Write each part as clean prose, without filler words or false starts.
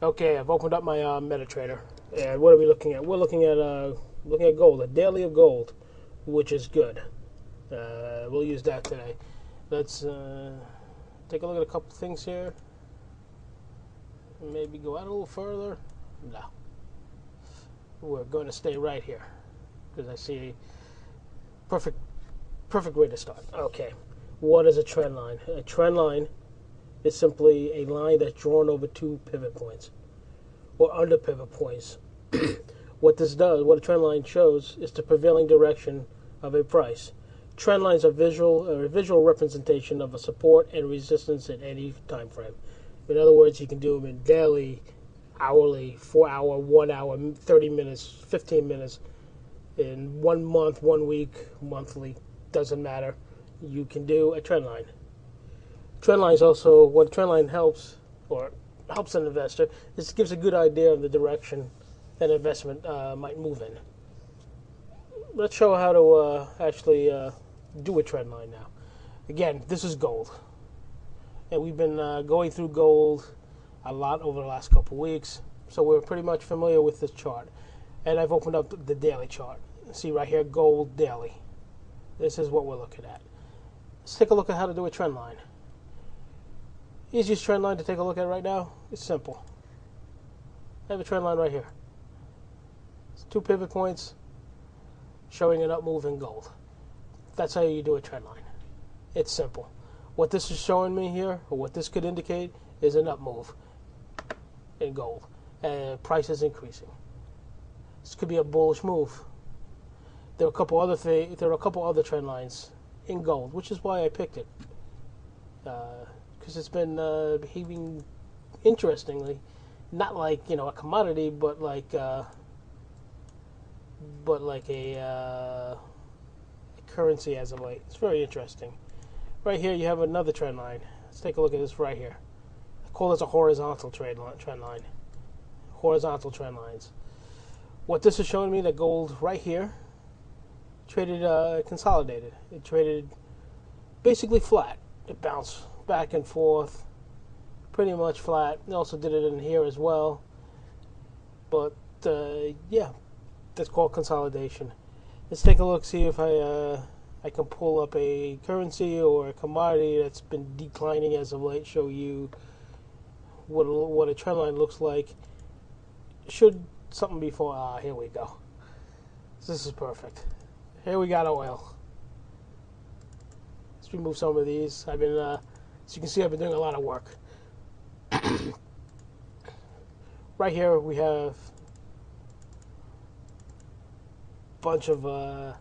Okay, I've opened up my MetaTrader, and what are we looking at? We're looking at gold, a daily of gold, which is good. We'll use that today. Let's take a look at a couple things here. Maybe go out a little further. No, we're going to stay right here because I see a perfect way to start. Okay, what is a trend line? A trend line is simply a line that's drawn over two pivot points or under pivot points. What a trend line shows, is the prevailing direction of a price. Trend lines are a visual representation of a support and resistance at any time frame. In other words, you can do them in daily, hourly, 4 hour, 1 hour, 30 minutes, 15 minutes, in 1 month, 1 week, monthly, doesn't matter. You can do a trend line. Trend lines also, what a trend line helps an investor, is it gives a good idea of the direction an investment might move in. Let's show how to actually do a trend line now. Again, this is gold. And we've been going through gold a lot over the last couple of weeks, so we're pretty much familiar with this chart. And I've opened up the daily chart. See right here, gold daily. This is what we're looking at. Let's take a look at how to do a trend line. Easiest trend line to take a look at right now is simple. I have a trend line right here. It's 2 pivot points showing an up move in gold. That's how you do a trend line. It's simple. What this is showing me here, or what this could indicate, is an up move in gold. And price is increasing. This could be a bullish move. There are a couple other trend lines in gold, which is why I picked it. Because it's been behaving interestingly, not like a commodity, but like a currency as of late. It's very interesting. Right here, you have another trend line. Let's take a look at this right here. I call this a horizontal trend line. Horizontal trend lines. What this is showing me, that gold right here traded consolidated. It traded basically flat. It bounced back and forth, pretty much flat. It also did it in here as well. But yeah, that's called consolidation. Let's take a look, see if I can pull up a currency or a commodity that's been declining as of late. Show you what a trend line looks like. Should something be for? Here we go. This is perfect. Here we got oil. Let's remove some of these. I've been, as you can see, I've been doing a lot of work. Right here we have a bunch of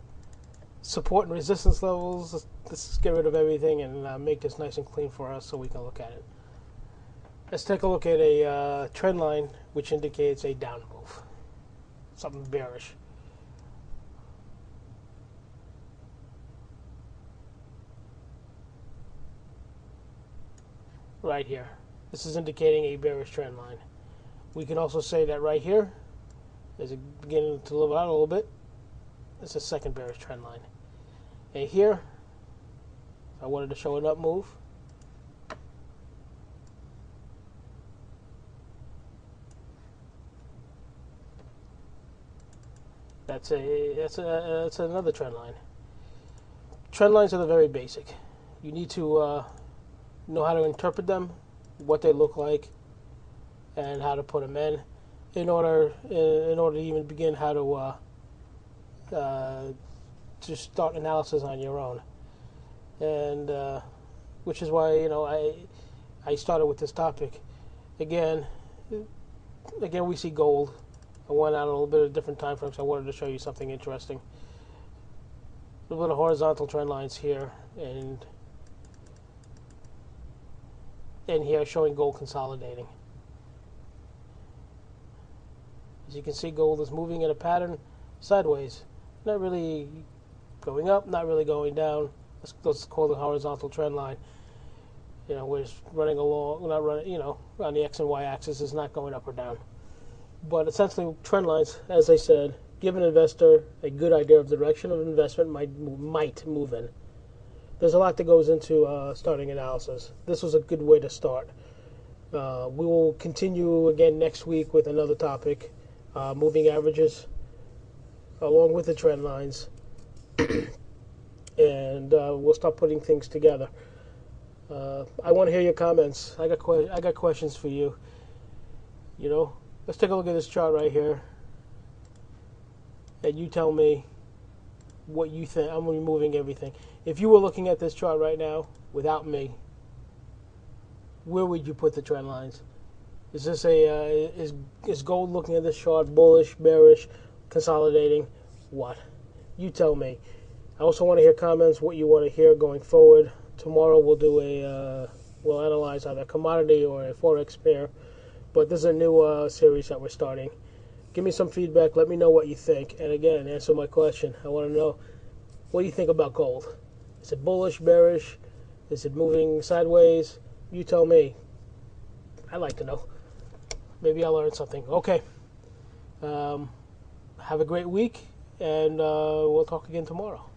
support and resistance levels. Let's get rid of everything and make this nice and clean for us so we can look at it. Let's take a look at a trend line which indicates a down move, something bearish. Right here. This is indicating a bearish trend line. We can also say that right here is beginning to level out a little bit. It's a second bearish trend line. And here, if I wanted to show an up move, that's another trend line. Trend lines are the very basic. You need to know how to interpret them, what they look like, and how to put them in order to even begin how to start analysis on your own. And which is why I started with this topic. Again, we see gold. I went out a little bit of different time frames. I wanted to show you something interesting. A little bit of horizontal trend lines here, and here showing gold consolidating. As you can see, gold is moving in a pattern sideways, not really going up, not really going down. Let's call it a horizontal trend line. We're just running along, not running, on the X and Y axis, is not going up or down. But essentially, trend lines, as I said, give an investor a good idea of the direction of investment might move in. There's a lot that goes into starting analysis. This was a good way to start. We will continue again next week with another topic, moving averages, along with the trend lines, and we'll start putting things together. I want to hear your comments. I got questions for you. Let's take a look at this chart right here, and you tell me what you think. I'm removing everything. If you were looking at this chart right now without me, where would you put the trend lines? Is this is gold looking at this chart bullish, bearish, consolidating? What? You tell me. I also want to hear comments, what you want to hear going forward. Tomorrow we'll do we'll analyze either a commodity or a forex pair. But this is a new series that we're starting. Give me some feedback. Let me know what you think. And again, answer my question. I want to know, what do you think about gold? Is it bullish, bearish? Is it moving sideways? You tell me. I'd like to know. Maybe I'll learn something. Okay. Have a great week, and we'll talk again tomorrow.